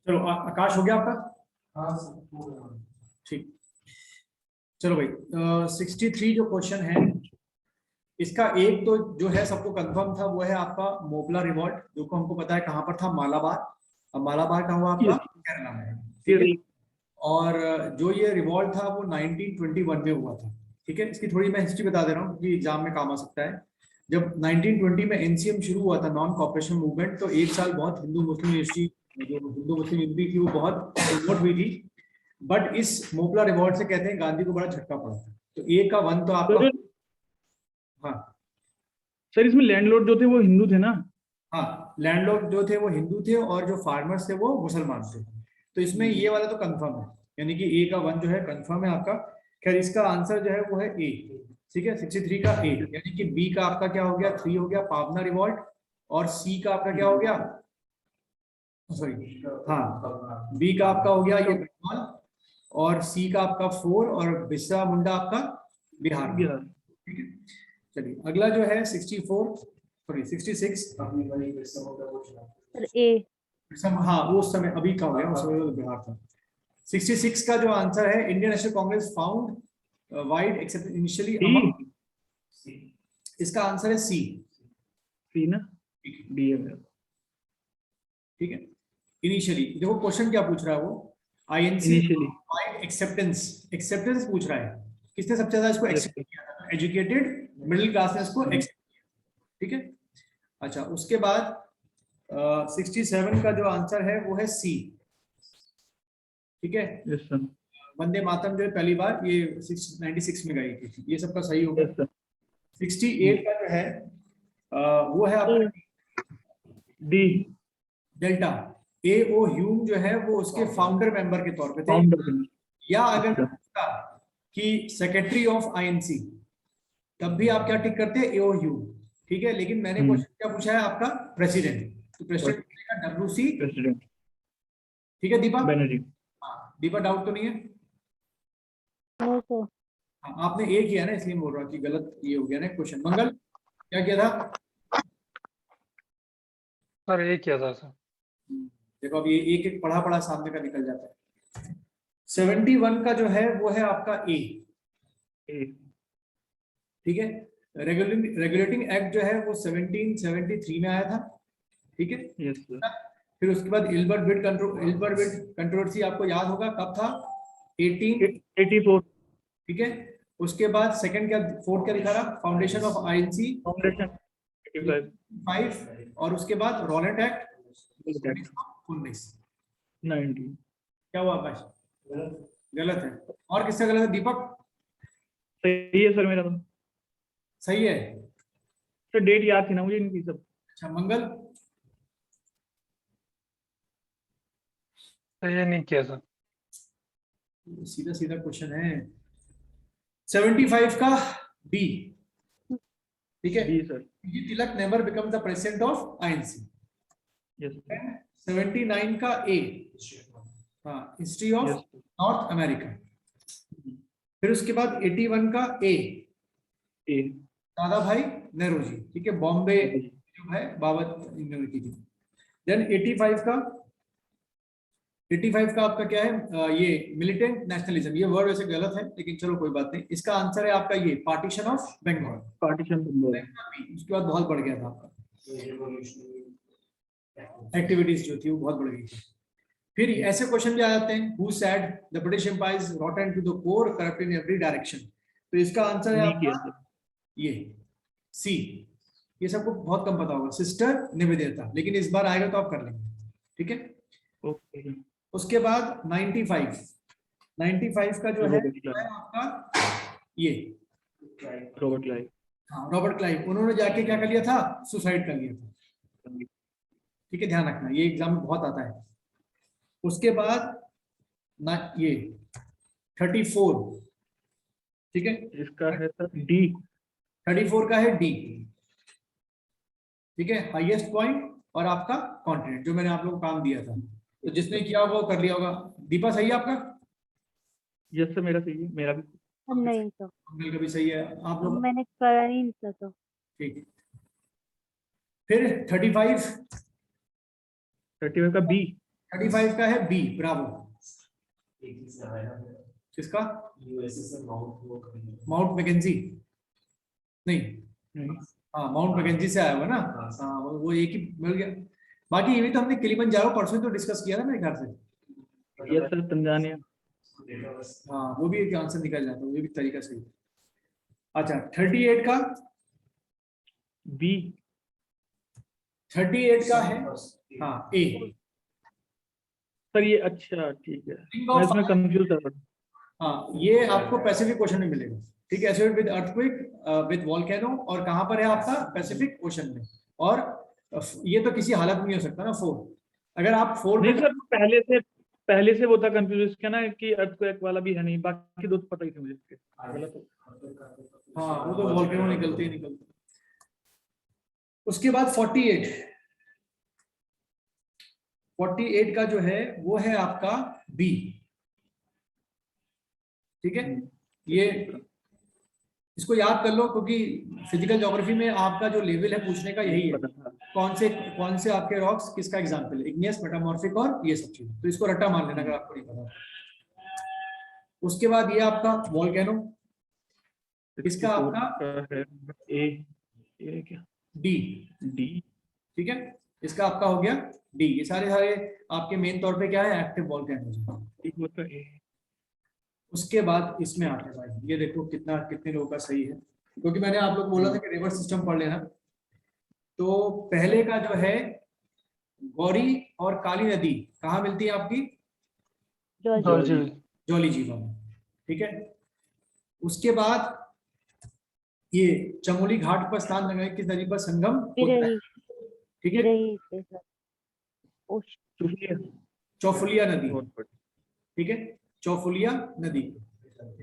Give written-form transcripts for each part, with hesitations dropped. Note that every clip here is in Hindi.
चलो आकाश हो गया आपका? हाँ सर। ठीक। चलो भाई 63 जो क्वेश्चन है इसका एक तो जो है सबको कंफर्म था, वो है आपका मोपला रिवॉल्ट, जो को हमको पता है कहाँ पर था, मालाबार। अब मालाबार कहाँ हुआ आपका? केरला में, ठीक है। और जो ये रिवॉल्ट था वो 1921 में हुआ था, ठीक है। इसकी थोड़ी मैं हिस्ट्री बता दे रहा हूँ क्योंकि एग्जाम में काम आ सकता है। जब 1920 में एनसीएम शुरू हुआ था, नॉन कॉपरेशन मूवमेंट, तो एक साल बहुत हिंदू मुस्लिम यूनिवर्सिटी, जो हिंदू मुस्लिम यूनिटी थी, वो बहुत प्रमोट हुई थी। बट इस मोपला रिवॉल्ट से कहते हैं गांधी को बड़ा झटका पड़ा था। तो ए का 1 तो आपका, हाँ सर इसमें लैंडलॉर्ड जो थे वो हिंदू थे ना? हाँ, लैंडलॉर्ड जो थे वो हिंदू थे और जो फार्मर्स थे वो मुसलमान थे। तो इसमें ये वाला तो कंफर्म है, यानी कि ए का 1 जो है कंफर्म है आपका। खैर इसका आंसर जो है वो है ए, ठीक है। 63 का ए, यानी कि बी का आपका क्या हो गया, 3 हो गया पावना रिवॉल्ट, और सी का आपका क्या हो गया, सॉरी हाँ, बी का आपका हो गया ये बंगाल, और सी का आपका 4, और बिरसा मुंडा आपका बिहार में, ठीक है। चलिए अगला जो है 64, सॉरी 66। ए। हाँ वो उस समय अभी का हो गया, उस समय तो बिहार था। 66 का जो आंसर है, Indian national congress found wide accept initially among, इसका आंसर है सी। सी ना? डी है, ठीक है। इनिशियली देखो क्वेश्चन क्या पूछ रहा है वो, INC initially wide acceptance, acceptance पूछ रहा है। किसने सबसे ज्यादा इसको एक्सेप्ट किया था? एजुकेटेड मिडिल क्लास ने इसको एक्सेप्ट किया, ठीक है। अच्छा उसके बाद 67 का जो आंसर है वो है सी, ठीक है। वंदे मातरम जो है पहली बार ये 96 में गाई थी, ये सबका सही होगा। 68 का जो है वो है आपका डी, डेल्टा। ए.ओ. ह्यूम जो है वो उसके फाउंडर मेंबर के तौर पे थे, या अगर मैं पूछता कि सेक्रेटरी ऑफ आईएनसी, तब भी आप क्या टिक करते हैं, ए.ओ. ह्यूम, ठीक है। लेकिन मैंने क्वेश्चन क्या पूछा है आपका, प्रेसिडेंट, तो प्रेसिडेंट डब्ल्यू.सी प्रेसिडेंट, ठीक है। दीपा, बनर्जी। दीपा डाउट तो नहीं है? No sir. आपने ए किया ना, इसलिए बोल रहा कि गलत ये हो गया ना क्वेश्चन। मंगल क्या किया था? सर ये क्या था सर? देखो अब ये एक एक पढ़ा पढ़ा सामने का निकल जाता है। 71 का जो है वो है आपका ए, ठीक है। रेगुलेटिंग एक्ट जो है वो 1773 में आया था, ठीक है। Yes sir. फिर उसके बाद इल्बर्ट बिट कंट्रोवर्सी आपको याद होगा कब था, 84, ठीक है। उसके बाद सेकंड क्या, फोर्थ क्या लिखा रहा, फाउंडेशन ऑफ आईएनसी फाउंडेशन 85, और उसके बाद रॉलेट एक्ट 19। 90। क्या हुआ आकाश? गलत है। और किसका गलत है? दीपक सही है सर मेरा तो। सही है। सर डेट याद थी ना मुझे इनकी सब। अच्छा मंगल? ये नहीं किया सर। सीधा सीधा क्वेश्चन है। 75 का बी, ठीक है। जी sir. Tilak never become the president of INC. Yes 79 का ए, हाँ, हिस्ट्री ऑफ नॉर्थ अमेरिका। फिर उसके बाद 81 का ए, दादा भाई नेहरू जी, ठीक है, बॉम्बे जो है बाबत यूनिवर्सिटी की। देन 85 का आपका क्या है, ये मिलिटेंट नेशनलिज्म, ये वर्ड वैसे गलत है लेकिन चलो कोई बात नहीं। इसका आंसर है आपका ये partition of Bengal, partition Bengal. उसके बाद बहुत बढ़ गया था आपका, एक्टिविटीज जो थी वो बहुत बढ़ गई थी। फिर ऐसे क्वेश्चन भी आ जाते हैं, who said the British empire is rotten to the core, corrupt in every direction. तो इसका आंसर है आपका ये सी। ये सबको बहुत कम पता होगा, सिस्टर निवेदिता, लेकिन इस बार आएगा तो आप कर लेंगे, ठीक है। ओके। उसके बाद 95 का जो है आपका ये रॉबर्ट क्लाइव। हाँ, रॉबर्ट क्लाइव, उन्होंने जाके क्या कर लिया था, सुसाइड कर लिया था, ठीक है, ध्यान रखना ये एग्जाम में बहुत आता है। उसके बाद ना ये 34, ठीक है, इसका है सर डी। 34 का है डी, ठीक है, हाईएस्ट पॉइंट और आपका कॉन्टिनेंट, जो मैंने आप लोगों को काम दिया था, तो जिसने किया होगा वो कर लिया होगा। दीपा सही है आपका? यस सर मेरा सही है, मेरा भी। नहीं सर, मंगल का भी सही है, आप लोग मैंने करा ही नहीं था तो। ठीक है। फिर 35 35 का बी। 35 का है बी, ब्रावो। किसका? माउंट मैकेंजी नहीं, हाँ माउंट मैकेंजी से आया हुआ ना, हाँ वो एक ही मिल गया। बाकी ये भी तो हमने किलिमंजारो परसों तो डिस्कस किया था मेरे ख्याल से। Yes sir, Tanzania. हाँ वो भी एक आंसर निकल जाता है, वो भी तरीका सही। अच्छा 38 का, बी। 38 का है हाँ ए। सर ये अच्छा ठीक है, रिंग मैं ऑफ इसमें कंफ्यूज था। हाँ ये आपको पैसिफिक ओशन में मिलेगा, ठीक है, acid with earthquake with volcano, और कहाँ पर है आपका? पैसिफिक ओशन में। और ये तो किसी हालत में नहीं हो सकता ना 4, अगर आप 4 नहीं में। सर, पहले से वो था कंफ्यूज क्या ना कि अर्थक्वेक वाला भी है नहीं, बाकी दो तो पता ही थे मुझे इसके। गलत। हाँ वो तो वोल्केनो निकलते ही निकलते। उसके बाद 48 का जो है वो है आपका बी, ठीक है। ये इसको याद कर लो, क्योंकि फिजिकल ज्योग्राफी में आपका जो लेवल है पूछने का यही है, कौन से आपके रॉक्स किसका एग्जांपल है, इग्नियस, मेटामॉर्फिक और ये सब चीज, तो इसको रट्टा मान लेना अगर आपको नहीं पता। उसके बाद ये आपका वोल्केनो, इसका आपका है ए क्या? D, D. ठीक है, इसका आपका हो गया डी। ये सारे आपके मेन तौर पे क्या है? Active volcano. ठीक होता है। उसके बाद इसमें आते हैं भाई, ये देखो कितने लोगों का सही है, क्योंकि मैंने आप लोग बोला था कि रिवर्स सिस्टम पढ़ लेना। तो पहले का जो है गौरी और काली नदी कहाँ मिलती है आपकी? जौली जीवा में, ठीक है। उसके बाद ये चमोली घाट पर स्नान लगाए किस नदी पर संगम होता है? ठीक है, चौफुलिया नदी, ठीक है, चौफुलिया नदी।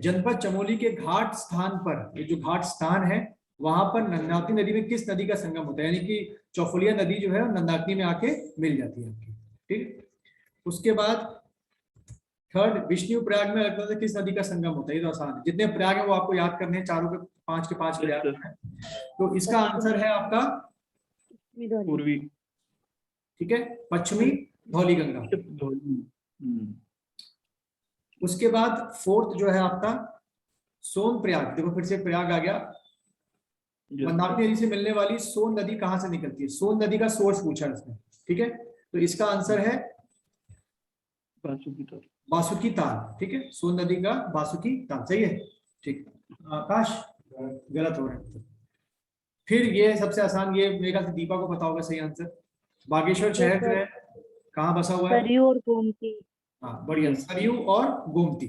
जनपद चमोली के घाट स्थान पर, ये जो घाट स्थान है वहां पर नंदाकिनी नदी में किस नदी का संगम होता है? यानी कि चौफुलिया नदी जो है नंदाकिनी में आके मिल जाती है आपकी, ठीक। उसके बाद थर्ड, विष्णु प्रयाग में लगता है किस नदी का संगम होता है? ये तो आसान है, जितने प्रयाग है वो आपको याद करने हैं, चारों के 5 प्रयाग हैं। तो इसका आंसर है आपका पूर्वी, ठीक है, पश्चिमी धौली गंगा। उसके बाद फोर्थ जो है आपका सोन प्रयाग, देखो फिर से प्रयाग आ गया। मंदाकिनी नदी से मिलने वाली सोन नदी कहाँ से निकलती है? सोन नदी का सोर्स पूछा इसने, ठीक है, तो इसका आंसर है बासुकी ताल, ठीक है, सोन नदी का बासुकी ताल, सही है, ठीक। आकाश गलत हो रहा है। फिर ये सबसे आसान, ये मेरे ख्याल से दीपा को पता होगा सही आंसर। बागेश्वर शहर जो है कहाँ बसा हुआ है? सरयू और गोमती। हाँ बढ़िया, सरयू और गोमती।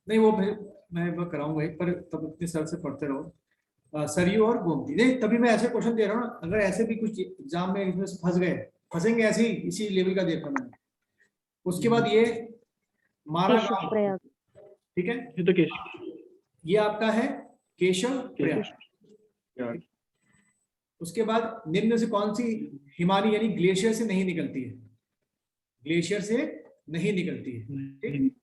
नहीं वो मैं वो कराऊंगा एक, पर तब इतने सर से पढ़ते रहो। सरयू और गोमती, नहीं तभी मैं ऐसे क्वेश्चन दे रहा हूँ ना, अगर ऐसे भी कुछ एग्जाम में इसमें फंसेंगे ऐसे ही, इसी लेवल का देखा मैंने। उसके बाद ये मारा गांव, ठीक है, ये आपका है केशव प्रयाग। उसके बाद निम्न से कौन सी हिमानी यानी ग्लेशियर से नहीं निकलती है? ग्लेशियर से नहीं निकलती है, ठीक।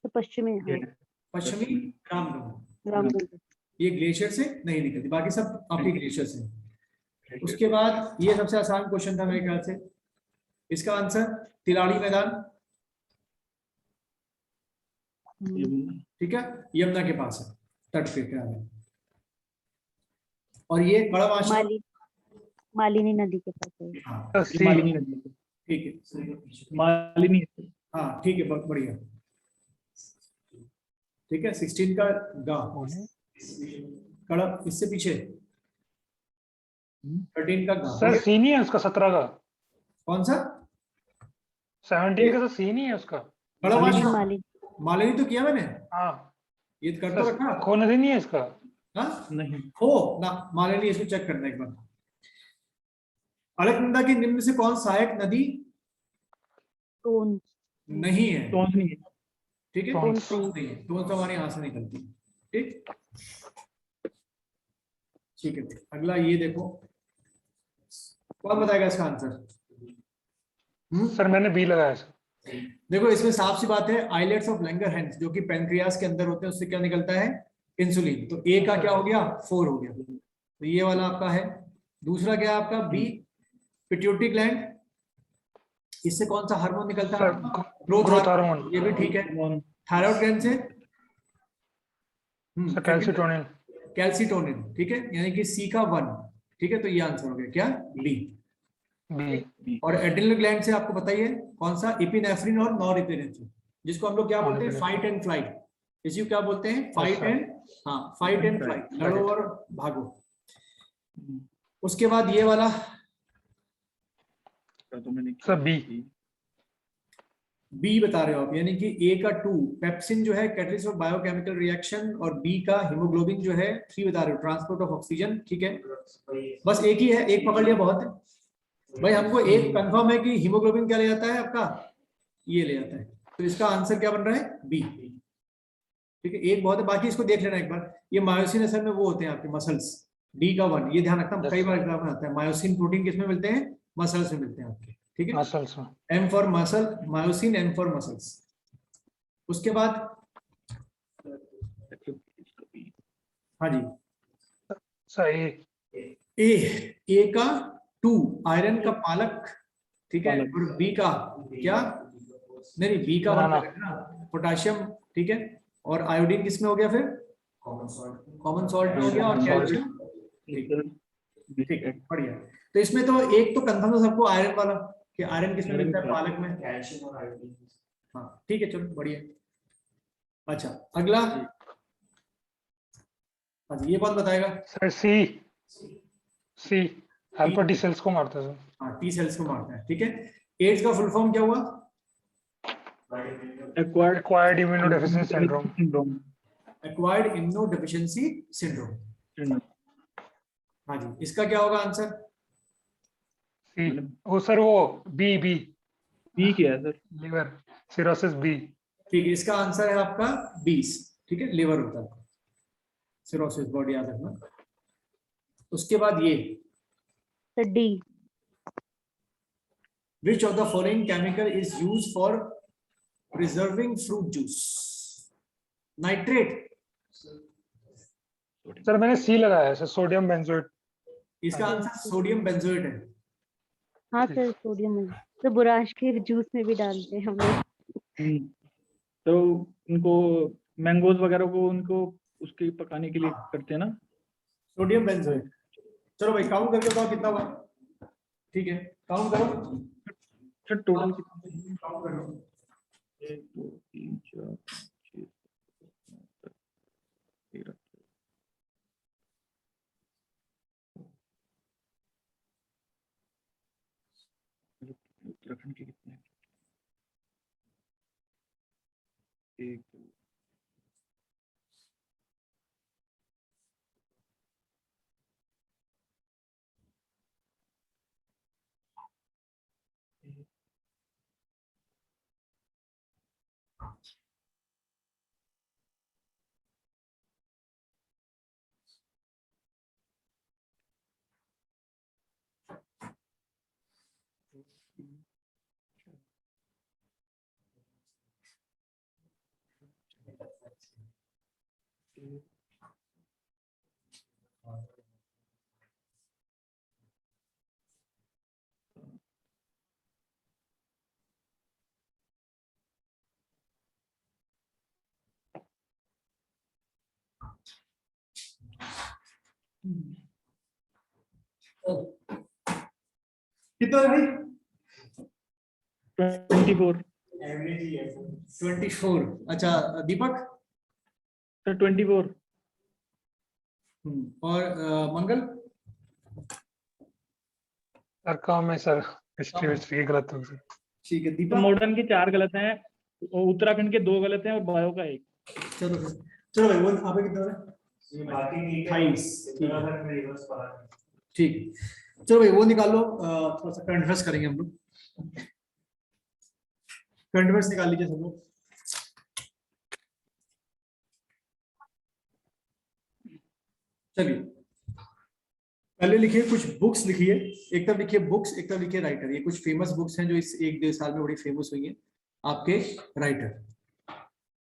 तो पश्चिमी रामगंगा, ये ग्लेशियर से नहीं निकलती, बाकी सब आपकी ग्लेशियर से। उसके बाद ये सबसे आसान क्वेश्चन था मेरे ख्याल से, इसका आंसर तिलाड़ी मैदान, ठीक है, यमुना के पास है, तट पे किनारे। और ये बड़ा मालिनी नदी के पास है। हाँ मालिनी नदी, ठीक है, मालिनी, हाँ ठीक है, बहुत बढ़िया, ठीक है। 16 का गा कड़क, इससे पीछे 13 का गा, सर सी नहीं है उसका, 17 का। कौन सा? 17 का तो सी नहीं है उसका। मालिनी तो किया मैंने, हाँ ये कर तो रखा, खो नदी नहीं है इसका। हाँ नहीं हो ना, मालिनी, इसको चेक करना एक बार। अलकनंदा की निम्न से कौन सहायक नदी नहीं है? ठीक है, टोंस नहीं है, टोंस हमारे यहाँ से निकलती है, ठीक, ठीक है। अगला ये देखो, कौन बताएगा इसका आंसर? सर मैंने बी लगाया सर। देखो इसमें साफ सी बात है, आइलेट्स ऑफ लैंगरहैंस जो कि पैनक्रियास के अंदर होते हैं, उससे क्या निकलता है? इंसुलिन। तो ए का क्या हो गया? 4 हो गया, तो ये वाला आपका है। दूसरा क्या है आपका? बी पिट्यूटरी ग्लैंड, इससे कौन सा हार्मोन निकलता है? Sir growth hormone. हार्मोन, ये भी ठीक है। हार्मोन। थायराइड ग्लैंड से सर कैल्सिटोनिन। कैल्सिटोनिन, ठीक है, यानी कि सी का 1, ठीक है, तो ये आंसर हो गया क्या? बी। बी। और एड्रिनल ग्लैंड से आपको बताइए कौन सा? एपिनेफ्रिन और नॉरएपिनेफ्रिन, जिसको हम लोग क्या बोलते हैं? Fight and flight. इसी को क्या बोलते हैं? फाइट एंड, हाँ, फाइट एंड फ्लाइट, लड़ो और भागो। उसके बाद ये वाला सर बी। बी बता रहे हो आप, यानी कि ए का 2 पेप्सिन जो है कैटलिस्ट ऑफ बायोकेमिकल रिएक्शन, और बी का हीमोग्लोबिन जो है 3 बता रहे हो, ट्रांसपोर्ट ऑफ ऑक्सीजन, ठीक है। बस एक ही है, एक पकड़ लिया बहुत है भाई। हमको एक कंफर्म है कि हीमोग्लोबिन क्या ले जाता है आपका? ये ले जाता है, तो इसका आंसर क्या बन रहा है? बी, ठीक है। एक बहुत है, बाकी इसको देख लेना एक बार। ये मायोसिन असल में वो होते हैं आपके मसल्स, डी का 1, ये ध्यान रखना, कई बार एग्जाम में आता है। मायोसिन प्रोटीन किसमें मिलते हैं? मसल्स में मिलते हैं आपके, ठीक है। मसल्स में। M for muscle, myosin, M for muscles. उसके बाद हाँ जी, सही। ए का 2 आयरन का पालक, ठीक है, पालक। और बी का क्या? नहीं, बी का बनाना। 1 ना, पोटाशियम, ठीक है। और आयोडीन किसमें हो गया फिर? कॉमन सॉल्ट में हो गया, और कैल्शियम, ठीक है, बढ़िया। तो इसमें तो एक तो कंफर्म है सबको, आयरन वाला, कि आयरन किसमें मिलता है? पालक में, कैल्शियम और आयोडीन। हाँ ठीक है, चलो बढ़िया। अच्छा अगला, अच्छा ये कौन बताएगा? Sir C alpha T cells को मारता है सर। हाँ, टी सेल्स को मारता है, ठीक है। एड्स का फुल फॉर्म क्या हुआ? Acquired immunodeficiency syndrome. Acquired immunodeficiency syndrome. हाँ जी, इसका क्या होगा आंसर? सी। वो सर वो बी बी बी क्या है सर? Liver cirrhosis B. ठीक है, इसका आंसर है आपका 20, ठीक है, लिवर होता है सिरोसिस, बॉडी याद रखना। उसके बाद ये, sir D. which of the following chemical is used for preserving fruit juice? Nitrate. Sir मैंने सी लगाया है सर, सोडियम बेंजोएट। इसका आंसर सोडियम बेंजोएट है। हाँ सर सोडियम है, तो बुराश के जूस में भी डालते हैं हम लोग। तो उनको मैंगोज वगैरह को उनको उसके पकाने के लिए करते हैं ना, सोडियम बेंजोएट। चलो भाई काउंट करके बताओ कितना हुआ, ठीक है, काउंट करो। सर टोटल काउंट करो। 1 2 3 4 5 6 13 उत्तराखंड के कितने? 1 2 कितना है भाई? 24 24। अच्छा दीपक? सर 24। और मंगल? सर काम है सर, हिस्ट्री गलत हो सर। ठीक है तो दीपक। मॉडर्न के 4 गलत हैं, उत्तराखंड के 2 गलत हैं और बायो का 1। चलो चलो भाई, वो आप कितना है? 28। ठीक, चलो भाई वो निकाल लो। थोड़ा सा करंट अफेयर्स करेंगे हम लोग। करंट अफेयर्स निकाल लीजिए सब लोग। चलिए पहले लिखिए कुछ बुक्स लिखिए, एक तरफ लिखिए बुक्स, एक तरफ लिखिए राइटर। ये कुछ फेमस बुक्स हैं जो इस 1-2 साल में बड़ी फेमस हुई हैं आपके, राइटर,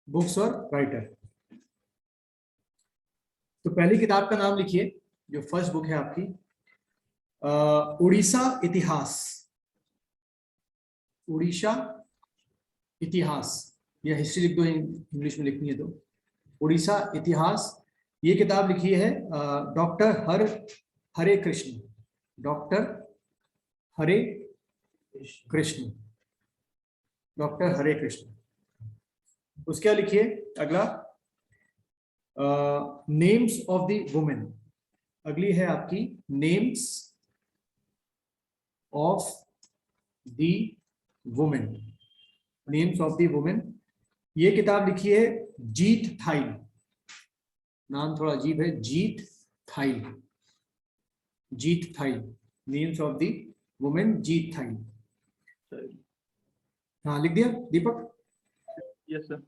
बुक्स और राइटर। तो पहली किताब का नाम लिखिए जो फर्स्ट बुक है आपकी, उड़ीसा इतिहास, उड़ीसा इतिहास, या हिस्ट्री लिख दो, इंग्लिश में लिखनी है तो उड़ीसा इतिहास। ये किताब लिखी है डॉक्टर हरे कृष्ण, डॉक्टर हरे कृष्ण, डॉक्टर हरे कृष्ण। उसके बाद लिखिए अगला नेम्स ऑफ द वुमेन, अगली है आपकी names of the women, names of the women. ये किताब लिखी है जीत थाइल, नाम थोड़ा अजीब है, Jeet Thayil, Jeet Thayil, names of the women, Jeet Thayil. हाँ लिख दिया दीपक? Yes sir.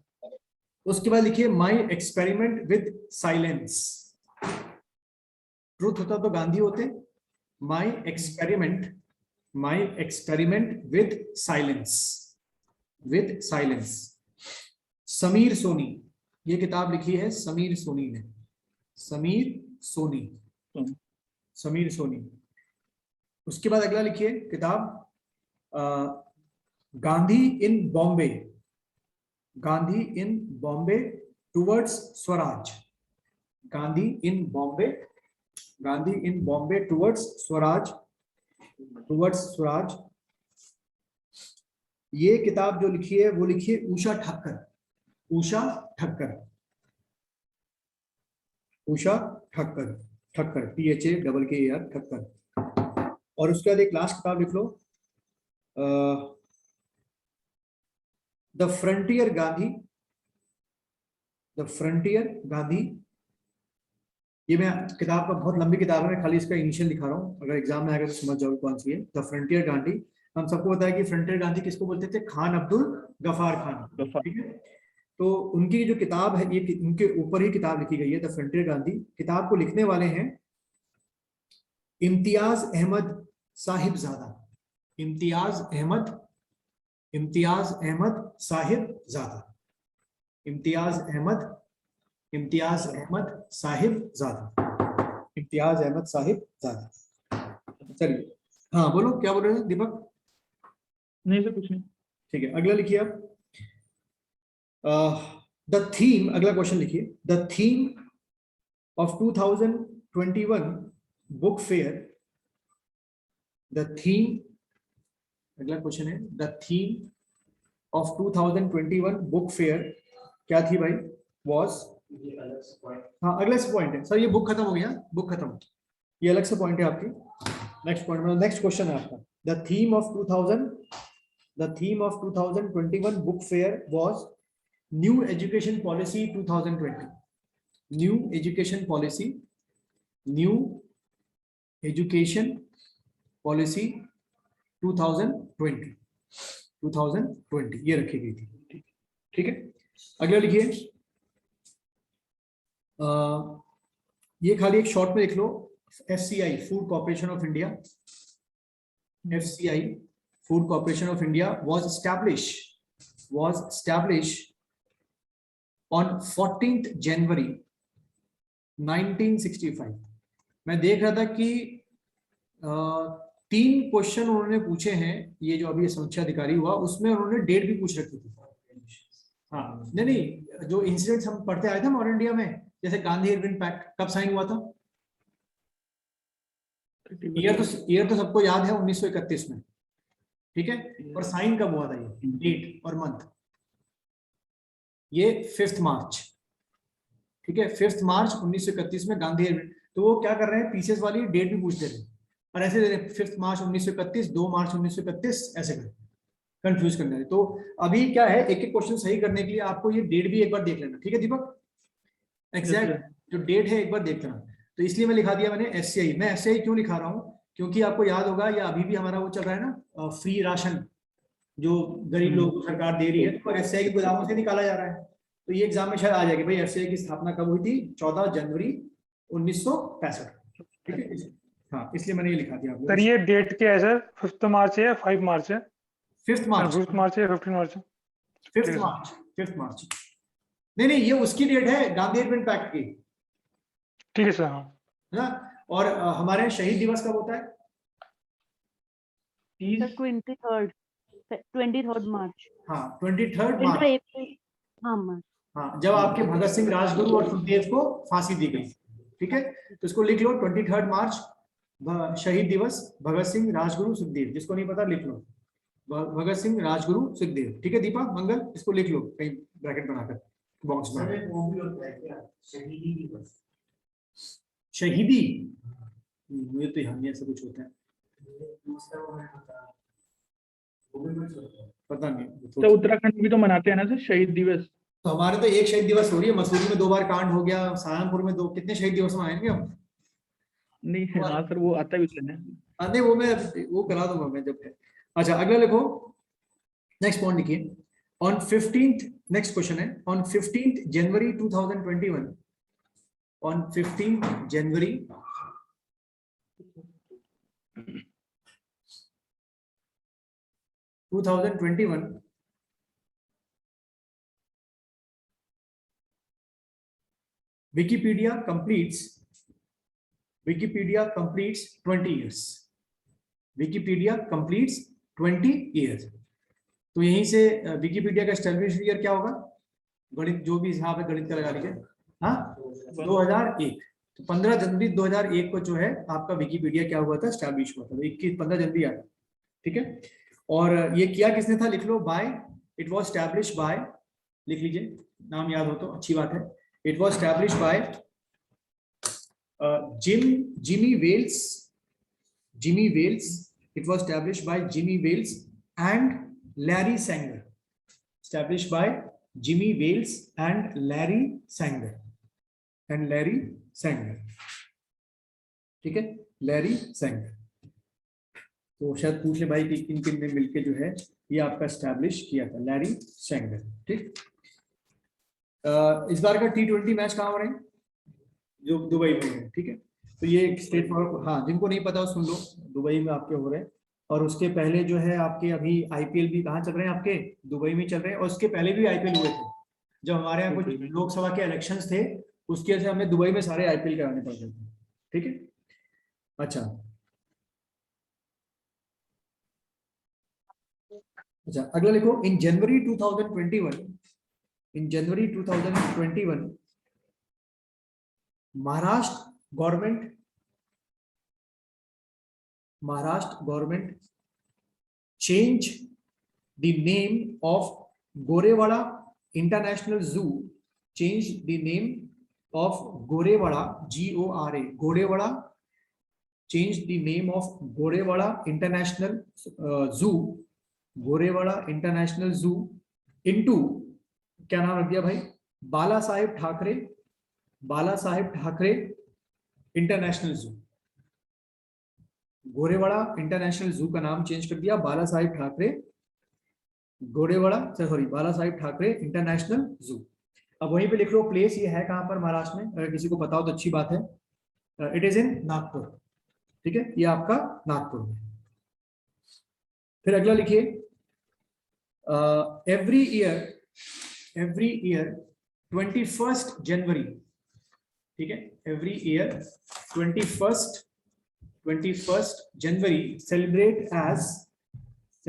उसके बाद लिखिए my experiment with silence, truth होता तो गांधी होते, my experiment with silence, with silence. Sameer Soni, ये किताब लिखी है समीर सोनी ने, समीर सोनी, समीर सोनी। उसके बाद अगला लिखिए किताब गांधी इन बॉम्बे, गांधी इन बॉम्बे टुवर्ड्स स्वराज, गांधी इन बॉम्बे, गांधी इन बॉम्बे टुवर्ड्स स्वराज, टुवर्ड्स स्वराज। ये किताब जो लिखी है वो लिखी है उषा ठक्कर, उषा ठक्कर, उषा ठक्कर, ठक्कर THAKKER ठक्कर। और उसके बाद एक लास्ट किताब लिख लो the frontier Gandhi, the frontier Gandhi. ये मैं किताब का बहुत लंबी किताब है, मैं खाली इसका इनिशियल दिखा रहा हूँ, अगर एग्जाम में आएगा तो समझ जाओगे कौन सी है। द फ्रंटियर गांधी, हम सबको पता है कि फ्रंटियर गांधी किसको बोलते थे, खान अब्दुल गफार खान, ठीक है। तो उनकी जो किताब है ये उनके ऊपर ही किताब लिखी गई है, द फ्रंटियर गांधी। किताब को लिखने वाले हैं इम्तियाज अहमद साहिबजादा, इम्तियाज अहमद साहिबजादा, इम्तियाज अहमद साहिबजादा, इम्तियाज अहमद साहिबजादा। चलिए हाँ बोलो क्या बोल रहे हैं दीपक? नहीं सर कुछ नहीं। ठीक है अगला लिखिए आप द थीम, अगला क्वेश्चन लिखिए, the theme of 2021 book fair, the theme, अगला क्वेश्चन है the theme of 2021 book fair क्या थी भाई? वॉज, हाँ अगला से पॉइंट है सर, ये बुक खत्म हो गया, बुक खत्म, ये अलग से पॉइंट है आपकी। नेक्स्ट पॉइंट में नेक्स्ट क्वेश्चन है आपका, the theme of 2021 book fair was new education policy 2020, new education policy, new education policy 2020 ये रखी गई थी, ठीक है। अगला लिखिए ये खाली एक शॉर्ट में लिख लो, FCI food corporation of India, FCI food corporation of India was established on 14th January 1965। मैं देख रहा था कि 3 क्वेश्चन उन्होंने पूछे हैं, ये जो अभी समीक्षा अधिकारी हुआ उसमें उन्होंने डेट भी पूछ रखी थी। हाँ नहीं जो इंसिडेंट्स हम पढ़ते आए थे मॉडर्न इंडिया में, जैसे गांधी इरविन पैक्ट कब साइन हुआ था? ईयर तो सबको याद है 1931 में, ठीक है। और साइन कब हुआ था ये डेट और मंथ? ये 5 मार्च, ठीक है 5 मार्च 1931 में गांधी इरविन। तो वो क्या कर रहे हैं, पीसेस वाली डेट भी पूछ दे रहे हैं और ऐसे दे रहे हैं 5 मार्च 1931, 2 मार्च 1931, ऐसे कर कंफ्यूज करने रहे। तो अभी क्या है, एक एक क्वेश्चन सही करने के लिए आपको ये डेट भी एक बार देख लेना, ठीक है दीपक? एग्जैक्ट जो डेट है एक बार देख लेना। तो इसलिए मैं लिखा दिया मैंने FCI। मैं FCI क्यों लिखा रहा हूँ, क्योंकि आपको याद होगा या अभी भी हमारा वो चल रहा है ना फ्री राशन जो गरीब लोगों को सरकार दे रही है, और FCI के गोदामों से निकाला जा रहा है। तो ये एग्जाम में शायद आ जाएगी भाई, FCI की स्थापना कब हुई थी? 14 जनवरी 1965, ठीक है। हाँ इसलिए मैंने ये लिखा दिया आपको। सर ये डेट क्या है सर? 5 मार्च है या 5 मार्च है? 5 मार्च, 5 मार्च है 15 मार्च है? 5 मार्च। नहीं ये उसकी डेट है गांधी इरविन पैक्ट की, ठीक है सर। हाँ है ना। और हमारे यहाँ शहीद दिवस कब होता है? 30 23rd मार्च। हाँ 23rd फिर मार्च। तो अप्रैल, हाँ मार्च। हाँ, जब आपके भगत सिंह राजगुरु और सुखदेव को फांसी दी गई। ठीक है, तो इसको लिख लो 23rd मार्च शहीद दिवस भगत सिंह राजगुरु सुखदेव। जिसको नहीं पता लिख लो भगत सिंह राजगुरु सुखदेव। ठीक है दीपा मंगल, इसको लिख लो कहीं ब्रैकेट बनाकर बॉक्स में। वो भी होता है क्या, शहीदी दिवस? शहीदी मुझे तो यहाँ नहीं ऐसा कुछ होता है, दूसरा वो है वो भी कुछ होता है। पता नहीं तो उत्तराखंड भी तो मनाते हैं ना सर शहीद दिवस। तो हमारे तो एक शहीद दिवस हो रही है, मसूरी में 2 बार कांड हो गया, सहारनपुर में 2, कितने शहीद दिवस मनाएंगे हम? नहीं हाँ सर वो आता भी है। नहीं वो मैं वो करा दूंगा मैं जब है। अच्छा अगला लिखो, नेक्स्ट पॉइंट लिखिए। ऑन 15th, नेक्स्ट क्वेश्चन है, on 15th January 2021, on 15th January 2021 Wikipedia completes 20 years. Wikipedia completes 20 years. तो यहीं से विकिपीडिया का एस्टेब्लिश ईयर क्या होगा? गणित जो भी हिसाब है गणित का लगा लीजिए। हाँ 2001। तो 15 जनवरी 2001 को जो है आपका विकिपीडिया क्या हुआ था, एस्टेब्लिश हुआ था। 15 जनवरी आया। ठीक है, और ये किया किसने था लिख लो, by, it was established by, लिख लीजिए नाम याद हो तो अच्छी बात है। It was established by Jimmy Wales, it was established by Jimmy Wales and Larry Sanger. Established by Jimmy Wales and Larry Sanger. ठीक है, लैरी सैंगर। तो शायद पूछ ले भाई कि किन किन ने मिलके जो है ये आपका एस्टैब्लिश किया था, लैरी सैंगर। ठीक, इस बार का T20 मैच कहाँ हो रहे हैं? जो दुबई में है। ठीक है, तो ये स्टेट फॉरवर्ड, हाँ जिनको नहीं पता सुन लो, दुबई में आपके हो रहे हैं। और उसके पहले जो है आपके अभी आईपीएल भी कहाँ चल रहे हैं, आपके दुबई में चल रहे हैं। और उसके पहले भी आईपीएल हुए थे, जब हमारे यहाँ कुछ लोकसभा के इलेक्शंस थे, उसकी वजह से हमें दुबई में सारे आईपीएल कराने पड़ते थे। ठीक है, अच्छा अगला लिखो। इन जनवरी 2021 Maharashtra government change the name of Gorewala International Zoo, change the name of Gorewala, G-O-R-A, Gorewala, change the name of Gorewala International Zoo, Gorewala International Zoo into, क्या नाम रख दिया भाई, बाला साहेब ठाकरे इंटरनेशनल जू। गोरेवाड़ा इंटरनेशनल जू का नाम चेंज कर दिया बाला साहेब ठाकरे इंटरनेशनल जू। अब वहीं पे लिख लो प्लेस ये है कहां पर महाराष्ट्र में, अगर किसी को पता हो तो अच्छी बात है। It is in Nagpur. ठीक है, ये आपका नागपुर में। फिर अगला लिखिए, एवरी ईयर 21st जनवरी, ठीक है, every year 21st January celebrate as statehood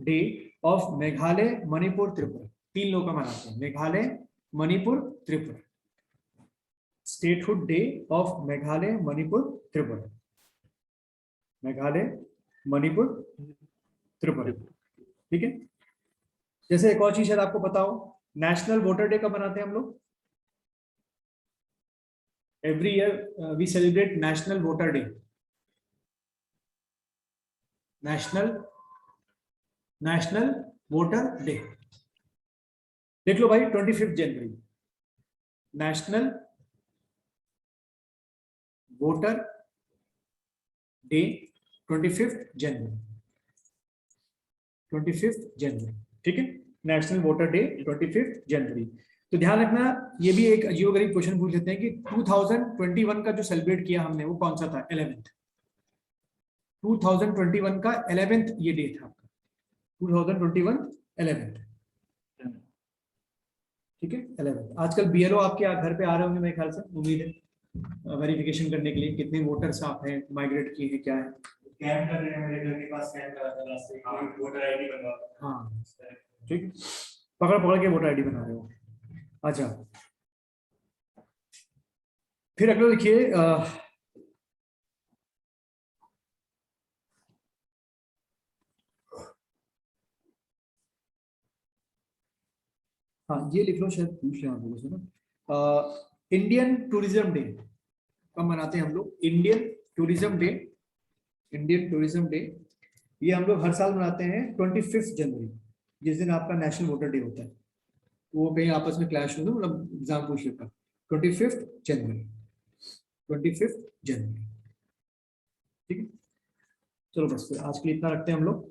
day, of Meghalaya, Manipur, Tripura. 3 लोग का मनाते हैं, Meghalaya, Manipur, Tripura. Statehood day of Meghalaya, Manipur, Tripura. ठीक है, जैसे एक और चीज शायद आपको पता हो, नेशनल वोटर डे कब मनाते हैं हम लोग? Every year we celebrate national voter day. National voter day देख लो भाई, 25 जनवरी नेशनल वोटर डे, 25 जनवरी। ठीक है, नेशनल वोटर डे 25 जनवरी। तो ध्यान रखना, ये भी एक अजीबोगरीब क्वेश्चन पूछ लेते हैं कि 2021 का जो सेलिब्रेट किया हमने वो कौन सा था? 11th। 2021 का 11th ये डे था आपका, 2021 11th। ठीक है 11। आजकल बीएलओ आपके घर पे आ रहे होंगे मेरे ख्याल से, उम्मीद है वेरिफिकेशन करने के लिए कितने वोटर्स आप हैं, माइग्रेट किए हैं, क्या है। स्कैन कर रहे हैं, मेरे घर के पास स्कैन करा था लास्ट वीक, वोटर आईडी बनवा। हाँ ठीक है, पकड़ पकड़ के वोटर आईडी बना रहे हो। अच्छा फिर अगला लिखिए हाँ ये लिख लो, शायद पूछ लिया आप लोगों से ना। इंडियन टूरिज्म डे कब मनाते हैं हम लोग? Indian tourism day, Indian tourism day ये हम लोग हर साल मनाते हैं 25 जनवरी, जिस दिन आपका नेशनल वोटर डे होता है। वो कहीं आपस में क्लैश हो, मतलब एग्जाम पूछ लेता। 25 जनवरी, 25 जनवरी, ठीक है। चलो बस फिर आज के लिए इतना रखते हैं हम लोग।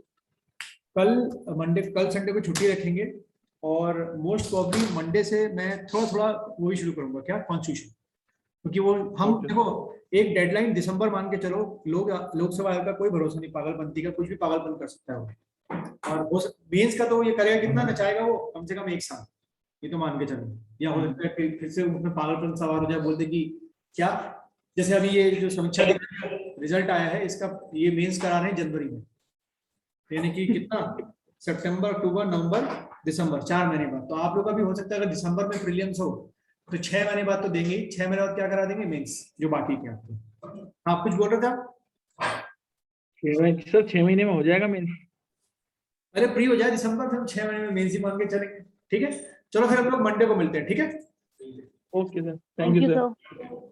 कल मंडे, कल संडे को छुट्टी रखेंगे और मोस्ट प्रॉब्ली मंडे से मैं थोड़ा थोड़ा वो ही शुरू करूंगा, क्या, कॉन्स्टिट्यूशन, क्योंकि वो हम Okay. देखो एक डेडलाइन दिसंबर मान के चलो, लोकसभा का कोई भरोसा नहीं, पागलपंती का कुछ भी पागलपन कर सकता है वो। और वो मेंस का तो ये करेगा कितना नचाएगा वो, कम से कम 1 साल, ये तो मान के चलो। या हो सकता है फिर से उसमें पागलपन सवार हो जाए, बोलते कि क्या, जैसे अभी ये जो समीक्षा रिजल्ट आया है इसका, ये मेंस करा रहे हैं जनवरी में, यानी कि कितना, सितंबर, अक्टूबर, नवंबर, दिसंबर, 4 महीने बाद। तो आप लोग का भी हो सकता है अगर दिसंबर में प्रीलिम्स हो तो 6 महीने बाद तो देंगे ही, 6 महीने बाद क्या करा देंगे, मेंस, जो बाकी के आपको। आप कुछ बोल रहे थे आप? 6 महीने में हो जाएगा मेन। अरे प्री हो जाए दिसंबर, फिर 6 महीने में मेंस ही मान के चलेंगे, ठीक है। चलो फिर हम लोग मंडे को मिलते हैं, ठीक है। Okay sir, thank thank you you sir. Sir.